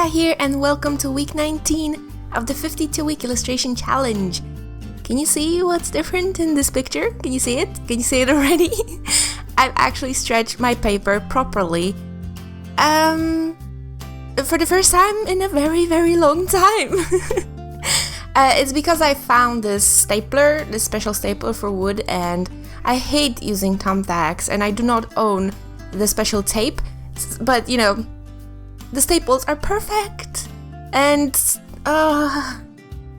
Anita here, and welcome to week 19 of the 52-week illustration challenge. Can you see what's different in this picture? Can you see it? Can you see it already? I've actually stretched my paper properly for the first time in a very, very long time. It's because I found this stapler, this special stapler for wood, and I hate using thumbtacks, and I do not own the special tape, but you know, the staples are perfect, and I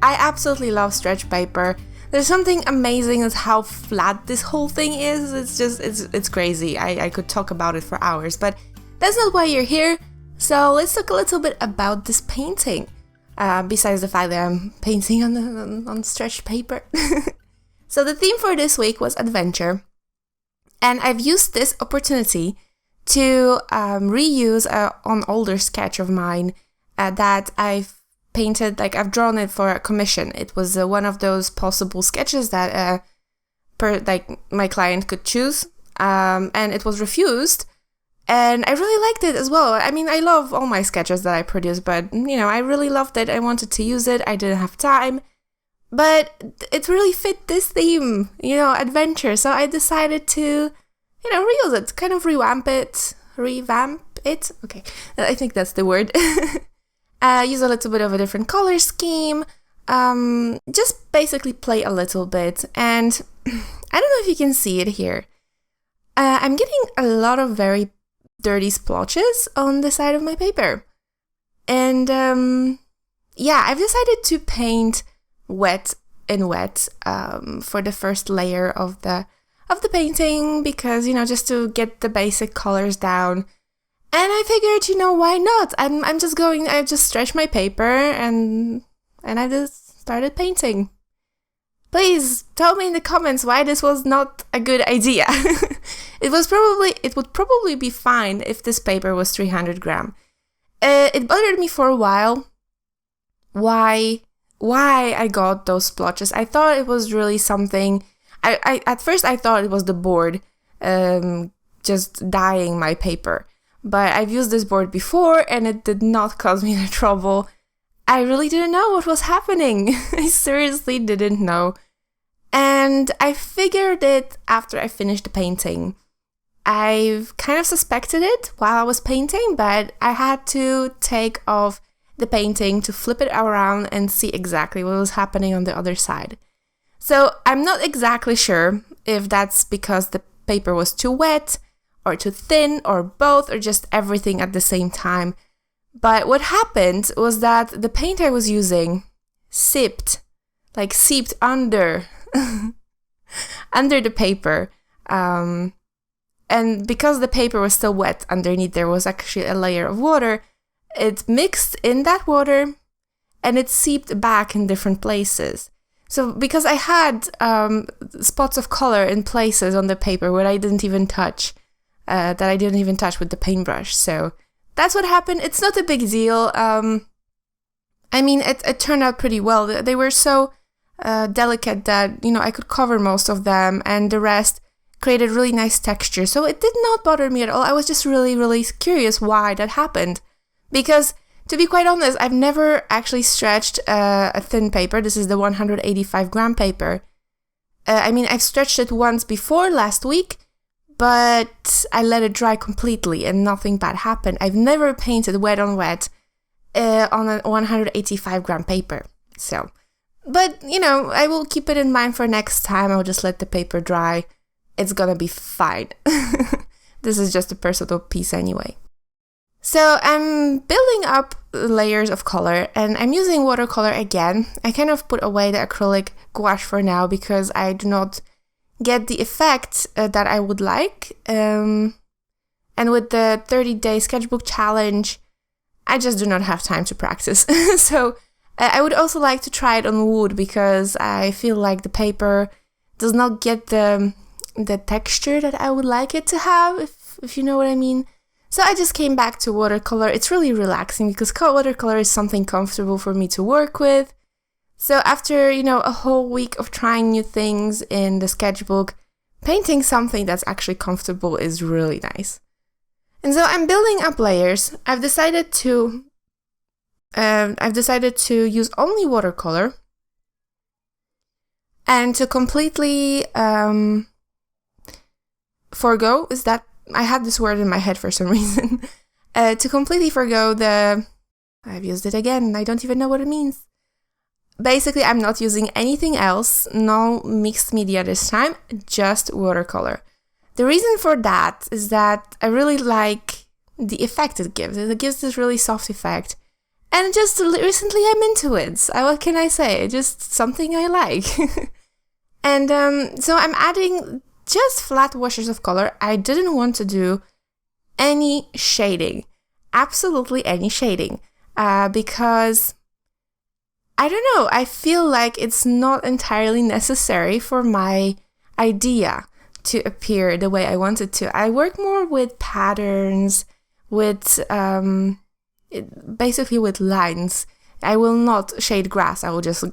absolutely love stretch paper. There's something amazing with how flat this whole thing is. It's crazy. I could talk about it for hours, but that's not why you're here. So let's talk a little bit about this painting. Besides the fact that I'm painting on stretched paper. So the theme for this week was adventure, and I've used this opportunity to reuse an older sketch of mine that I've painted, like I've drawn it for a commission. It was one of those possible sketches that my client could choose, and it was refused. And I really liked it as well. I mean, I love all my sketches that I produce, but, you know, I really loved it. I wanted to use it. I didn't have time. But it really fit this theme, you know, adventure. So I decided to, you know, reuse it, kind of revamp it. Okay, I think that's the word. Use a little bit of a different color scheme. Just basically play a little bit. And I don't know if you can see it here. I'm getting a lot of very dirty splotches on the side of my paper, and yeah, I've decided to paint wet in wet for the first layer of the painting, because, you know, just to get the basic colors down. And I figured, you know, why not? I just stretched my paper and I just started painting. Please tell me in the comments why this was not a good idea. It would probably be fine if this paper was 300 gram. It bothered me for a while why I got those splotches. I thought it was really something. At first I thought it was the board just dyeing my paper. But I've used this board before and it did not cause me the trouble. I really didn't know what was happening. I seriously didn't know. And I figured it after I finished the painting. I've kind of suspected it while I was painting, but I had to take off the painting to flip it around and see exactly what was happening on the other side. So I'm not exactly sure if that's because the paper was too wet or too thin or both or just everything at the same time. But what happened was that the paint I was using seeped under under the paper. And because the paper was still wet underneath, there was actually a layer of water. It mixed in that water and it seeped back in different places. So because I had spots of color in places on the paper where I didn't even touch, with the paintbrush. So that's what happened. It's not a big deal. I mean, it turned out pretty well. They were so delicate that, you know, I could cover most of them, and the rest created really nice texture. So it did not bother me at all. I was just really, really curious why that happened. Because, to be quite honest, I've never actually stretched a thin paper. This is the 185 gram paper. I mean, I've stretched it once before last week, but I let it dry completely and nothing bad happened. I've never painted wet on wet on a 185 gram paper. So, but, you know, I will keep it in mind for next time. I'll just let the paper dry. It's gonna be fine. This is just a personal piece anyway. So I'm building up layers of color, and I'm using watercolor again. I kind of put away the acrylic gouache for now because I do not get the effect that I would like. And with the 30-day sketchbook challenge, I just do not have time to practice. So I would also like to try it on wood, because I feel like the paper does not get the texture that I would like it to have, if you know what I mean. So I just came back to watercolor. It's really relaxing because watercolor is something comfortable for me to work with. So after, you know, a whole week of trying new things in the sketchbook, painting something that's actually comfortable is really nice. And so I'm building up layers. I've decided to I've decided to use only watercolor and to completely forgo, is that, I had this word in my head for some reason, to completely forgo I've used it again, I don't even know what it means. Basically, I'm not using anything else, no mixed media this time, just watercolor. The reason for that is that I really like the effect it gives. It gives this really soft effect. And just recently I'm into it. What can I say? Just something I like. And so I'm adding just flat washes of color. I didn't want to do any shading. Absolutely any shading. Because, I don't know, I feel like it's not entirely necessary for my idea to appear the way I want it to. I work more with patterns, with basically with lines. I will not shade grass. I will just,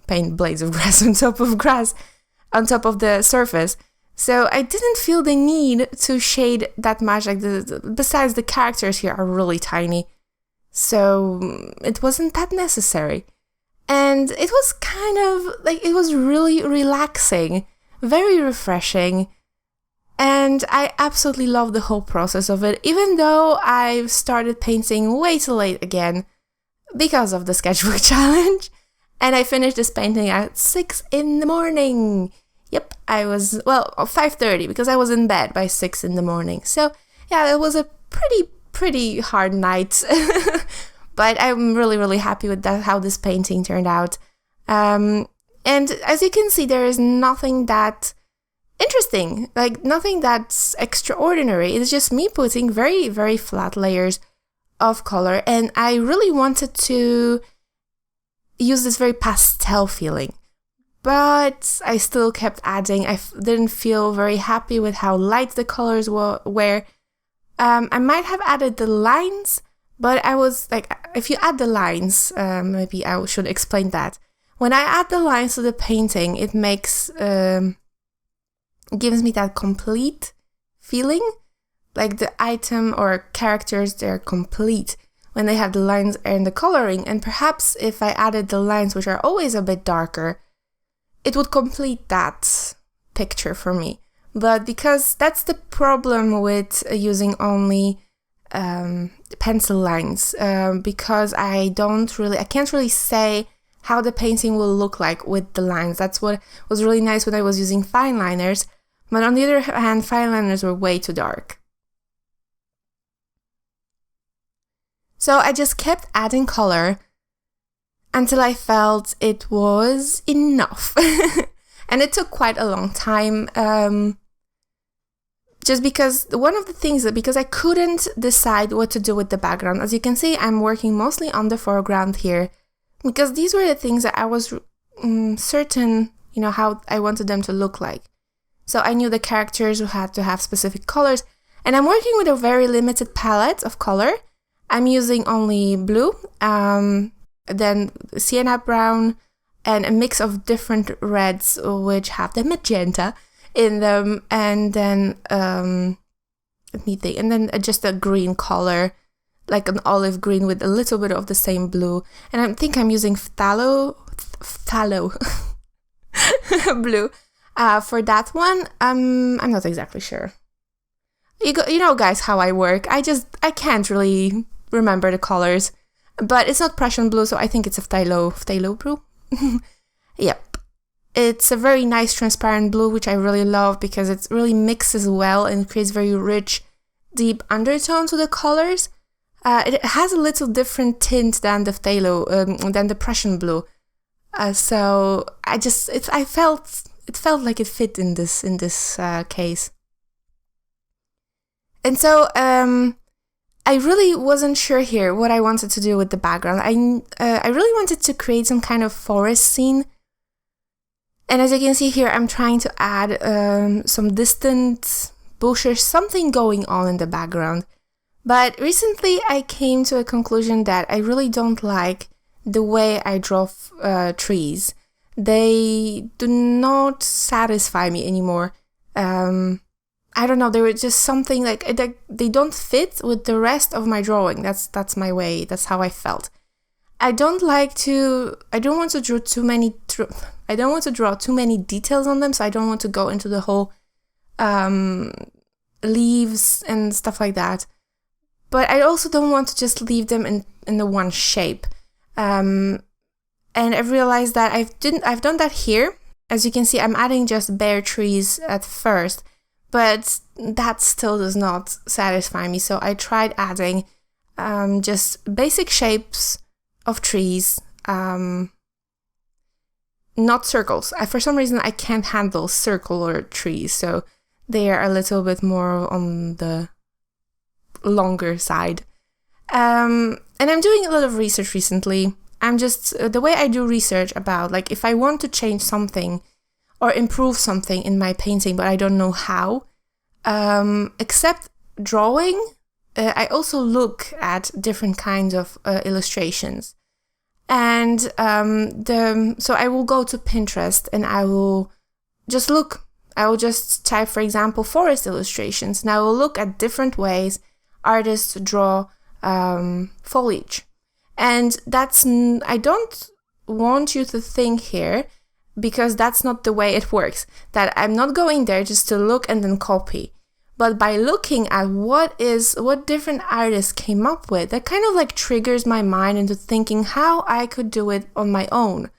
paint blades of grass on top of the surface. So I didn't feel the need to shade that much. Like besides, the characters here are really tiny, so it wasn't that necessary. And it was kind of like, it was really relaxing, very refreshing. And I absolutely love the whole process of it, even though I've started painting way too late again because of the sketchbook challenge. And I finished this painting at 6 in the morning. Yep, I was, 5:30 because I was in bed by 6 in the morning. So yeah, it was a pretty hard night. But I'm really, really happy with that, how this painting turned out. And as you can see, there is nothing that interesting, like nothing that's extraordinary. It's just me putting very, very flat layers of color, and I really wanted to use this very pastel feeling, but I still kept adding. I didn't feel very happy with how light the colors were. I might have added the lines, but I was like, if you add the lines, maybe I should explain that. When I add the lines to the painting, it makes gives me that complete feeling, like the item or characters, they're complete when they have the lines and the coloring. And perhaps if I added the lines, which are always a bit darker, it would complete that picture for me. But because that's the problem with using only pencil lines, because I can't really say how the painting will look like with the lines. That's what was really nice when I was using fine liners. But on the other hand, fine liners were way too dark. So I just kept adding color until I felt it was enough. And it took quite a long time. Just because one of the things because I couldn't decide what to do with the background. As you can see, I'm working mostly on the foreground here, because these were the things that I was certain, how I wanted them to look like. So I knew the characters had to have specific colors, and I'm working with a very limited palette of color. I'm using only blue, then sienna brown, and a mix of different reds, which have the magenta in them, and then just a green color, like an olive green with a little bit of the same blue. And I think I'm using phthalo blue for that one. I'm not exactly sure. You know, guys, how I work. I can't really remember the colors, but it's not Prussian blue, so I think it's a phthalo blue. Yep. It's a very nice transparent blue, which I really love because it really mixes well and creates very rich, deep undertones to the colors. It has a little different tint than the phthalo, than the Prussian blue. So it felt like it fit in this case. And so I really wasn't sure here what I wanted to do with the background. I really wanted to create some kind of forest scene. And as you can see here, I'm trying to add some distant bushes, something going on in the background. But recently I came to a conclusion that I really don't like the way I draw trees. They do not satisfy me anymore. I don't know, they were just something like they don't fit with the rest of my drawing. That's my way. That's how I felt. I don't want to draw too many details on them, so I don't want to go into the whole leaves and stuff like that. But I also don't want to just leave them in the one shape. And I've realized that I've done that here. As you can see, I'm adding just bare trees at first, but that still does not satisfy me. So I tried adding just basic shapes of trees, not circles. For some reason, I can't handle circular trees, so they are a little bit more on the longer side. And I'm doing a lot of research recently. I'm just, the way I do research about, like, if I want to change something or improve something in my painting, but I don't know how, except drawing, I also look at different kinds of illustrations. And so I will go to Pinterest and I will just look. I will just type, for example, forest illustrations, and I will look at different ways artists draw foliage. And I don't want you to think here, because that's not the way it works, that I'm not going there just to look and then copy. But by looking at what different artists came up with, that kind of like triggers my mind into thinking how I could do it on my own.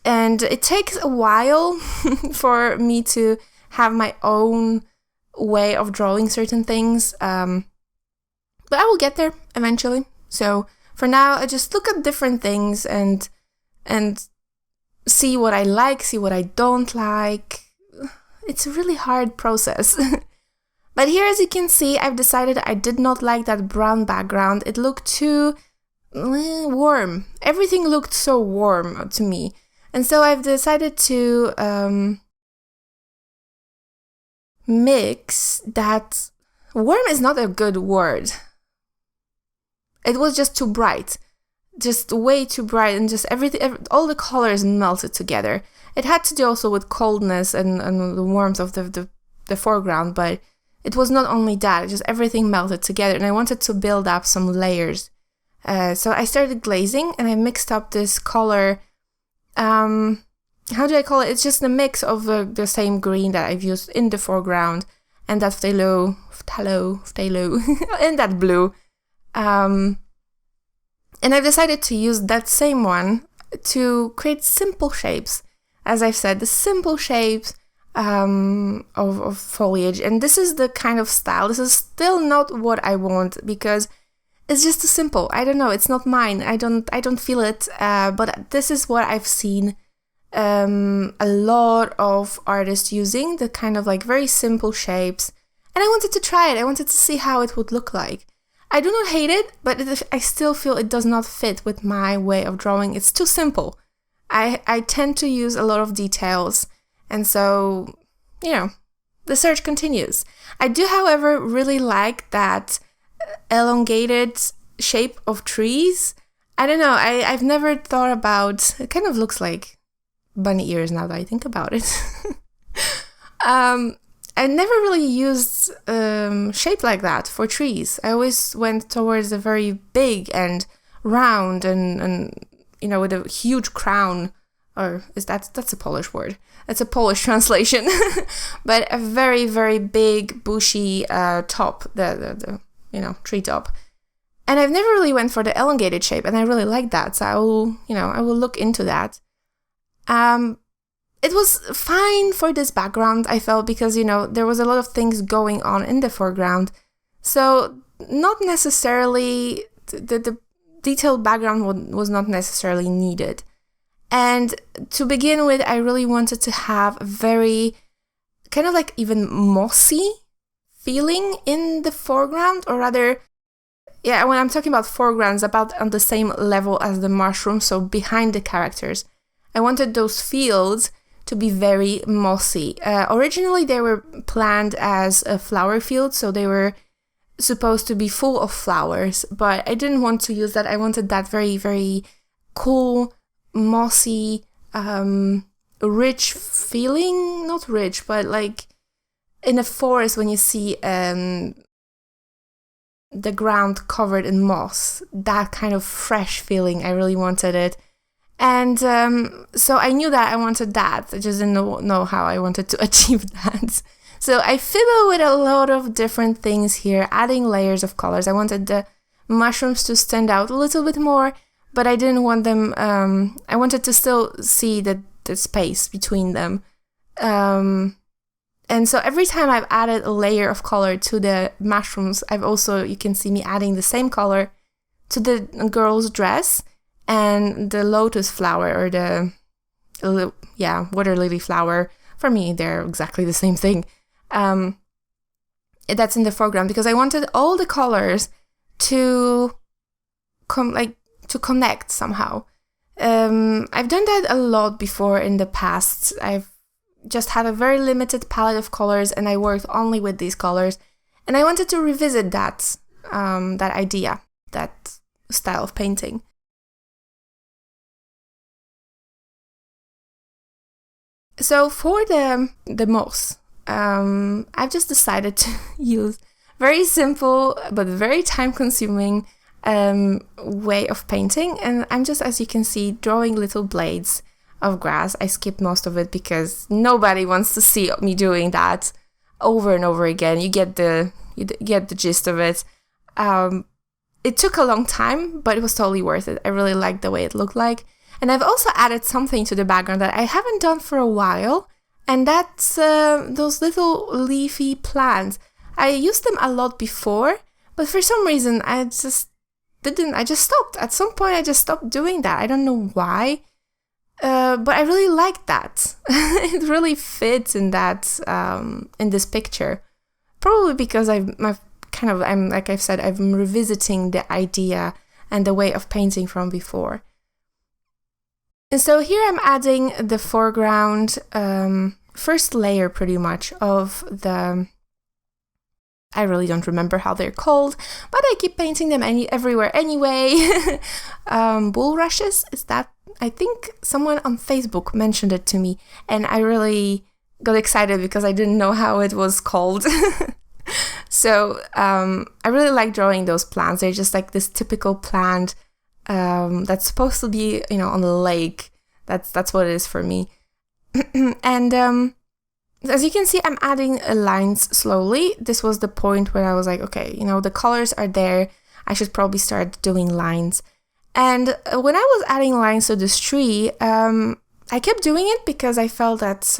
And it takes a while for me to have my own way of drawing certain things. But I will get there eventually. So for now, I just look at different things and see what I like, see what I don't like. It's a really hard process. But here, as you can see, I've decided I did not like that brown background. It looked too warm. Everything looked so warm to me. And so I've decided to mix that. Warm is not a good word. It was just too bright. Just way too bright, and just all the colors melted together. It had to do also with coldness and the warmth of the foreground, but it was not only that, just everything melted together, and I wanted to build up some layers. So I started glazing, and I mixed up this color. How do I call it? It's just a mix of the same green that I've used in the foreground, and that phthalo, and that blue. And I've decided to use that same one to create simple shapes. As I've said, the simple shapes of foliage. And this is the kind of style. This is still not what I want, because it's just too simple. I don't know. It's not mine. I don't feel it. But this is what I've seen a lot of artists using, the kind of like very simple shapes. And I wanted to try it. I wanted to see how it would look like. I do not hate it, but I still feel it does not fit with my way of drawing. It's too simple. I tend to use a lot of details, and so, the search continues. I do, however, really like that elongated shape of trees. I don't know, I've never thought about, it kind of looks like bunny ears now that I think about it. I never really used shape like that for trees. I always went towards a very big and round and with a huge crown, or that's a Polish word. That's a Polish translation, but a very, very big bushy top, the tree top. And I've never really went for the elongated shape, and I really like that. So I will look into that. It was fine for this background, I felt, because, there was a lot of things going on in the foreground. So not necessarily, the detailed background was not necessarily needed. And to begin with, I really wanted to have a very kind of like even mossy feeling in the foreground, or rather, when I'm talking about foregrounds, about on the same level as the mushroom, so behind the characters. I wanted those fields to be very mossy. Originally, they were planned as a flower field, so they were supposed to be full of flowers, but I didn't want to use that. I wanted that very, very cool, mossy, rich feeling. Not rich, but like in a forest when you see the ground covered in moss, that kind of fresh feeling. I really wanted it. And so I knew that I wanted that. I just didn't know how I wanted to achieve that. So I fiddle with a lot of different things here, adding layers of colors. I wanted the mushrooms to stand out a little bit more, but I didn't want them, I wanted to still see the space between them. And so every time I've added a layer of color to the mushrooms, I've also, you can see me adding the same color to the girl's dress and the lotus flower, or the, water lily flower. For me, they're exactly the same thing. That's in the foreground, because I wanted all the colors to connect somehow. I've done that a lot before in the past. I've just had a very limited palette of colors, and I worked only with these colors. And I wanted to revisit that idea, that style of painting. So for the moss, I've just decided to use very simple but very time-consuming way of painting, and I'm just, as you can see, drawing little blades of grass. I skipped most of it because nobody wants to see me doing that over and over again. You get the gist of it. It took a long time, but it was totally worth it. I really liked the way it looked like. And I've also added something to the background that I haven't done for a while, and that's those little leafy plants. I used them a lot before, but for some reason I just stopped. At some point I just stopped doing that. I don't know why, but I really like that. It really fits in that in this picture. Probably because I'm like I've said, I'm revisiting the idea and the way of painting from before. And so here I'm adding the foreground first layer pretty much of the, I really don't remember how they're called, but I keep painting them everywhere anyway. Bulrushes, is that? I think someone on Facebook mentioned it to me, and I really got excited because I didn't know how it was called. So I really like drawing those plants. They're just like this typical plant that's supposed to be, on the lake. That's what it is for me. And as you can see, I'm adding lines slowly. This was the point where I was like, okay, the colors are there. I should probably start doing lines. And when I was adding lines to this tree, I kept doing it because I felt that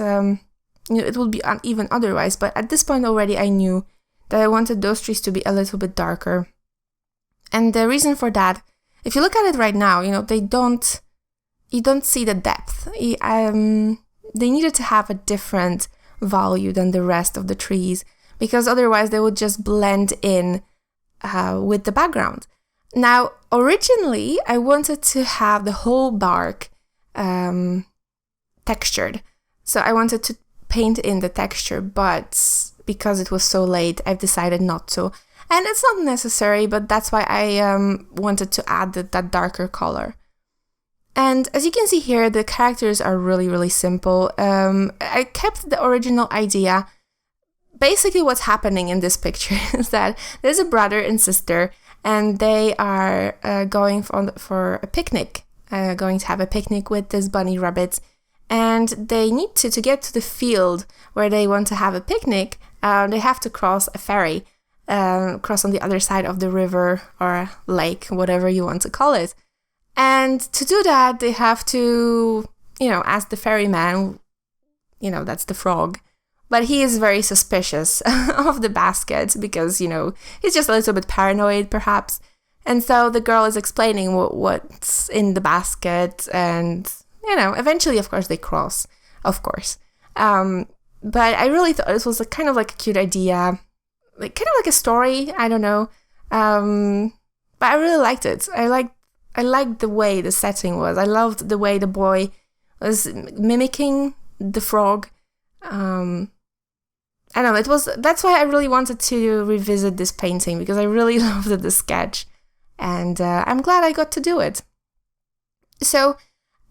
it would be uneven otherwise. But at this point already, I knew that I wanted those trees to be a little bit darker. And the reason for that, if you look at it right now, you don't see the depth. They needed to have a different value than the rest of the trees, because otherwise they would just blend in with the background. Now, originally, I wanted to have the whole bark textured. So I wanted to paint in the texture, but because it was so late, I've decided not to. And it's not necessary, but that's why I wanted to add that darker color. And as you can see here, the characters are really, really simple. I kept the original idea. Basically what's happening in this picture is that there's a brother and sister, and they are going for a picnic, going to have a picnic with this bunny rabbit. And they need to get to the field where they want to have a picnic, they have to cross a ferry, cross on the other side of the river or lake, whatever you want to call it. And to do that, they have to, ask the ferryman, that's the frog. But he is very suspicious of the basket because, he's just a little bit paranoid, perhaps. And so the girl is explaining what's in the basket, and, eventually, of course, they cross, of course. But I really thought this was kind of like a cute idea, kind of like a story, I don't know. But I really liked it. I liked the way the setting was. I loved the way the boy was mimicking the frog. I don't know, that's why I really wanted to revisit this painting, because I really loved the sketch, and I'm glad I got to do it. So,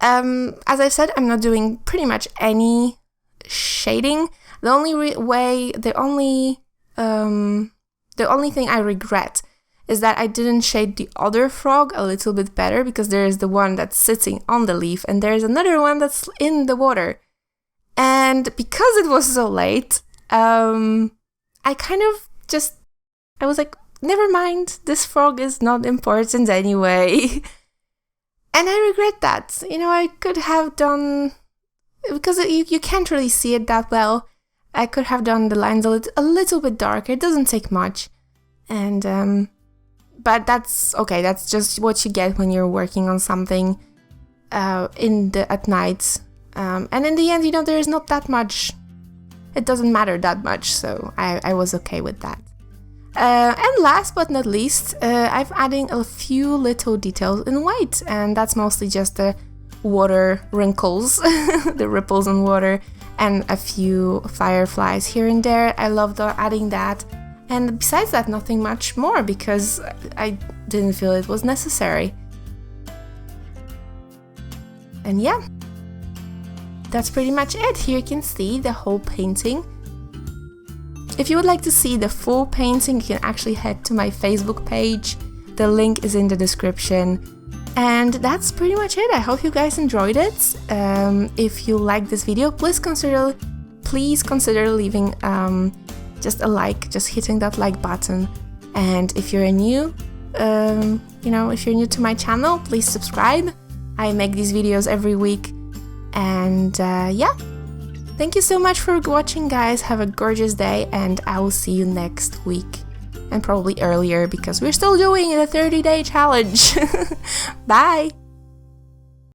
as I said, I'm not doing pretty much any shading. The only thing I regret is that I didn't shade the other frog a little bit better, because there is the one that's sitting on the leaf and there's another one that's in the water. And because it was so late, I was like, never mind, this frog is not important anyway. And I regret that. I could have done, because you can't really see it that well, I could have done the lines a little bit darker. It doesn't take much. And, but that's okay. That's just what you get when you're working on something at night. And in the end, there is not that much. It doesn't matter that much, so I was okay with that. And last but not least, I'm adding a few little details in white, and that's mostly just the water wrinkles, the ripples in water, and a few fireflies here and there. I love adding that. And besides that, nothing much more, because I didn't feel it was necessary. And yeah, that's pretty much it. Here you can see the whole painting. If you would like to see the full painting, you can actually head to my Facebook page. The link is in the description. And that's pretty much it. I hope you guys enjoyed it. If you like this video, please consider leaving just a like, just hitting that like button. And if you're new, if you're new to my channel, please subscribe. I make these videos every week. And yeah, thank you so much for watching, guys. Have a gorgeous day, and I will see you next week. And probably earlier, because we're still doing the 30-day challenge. Bye!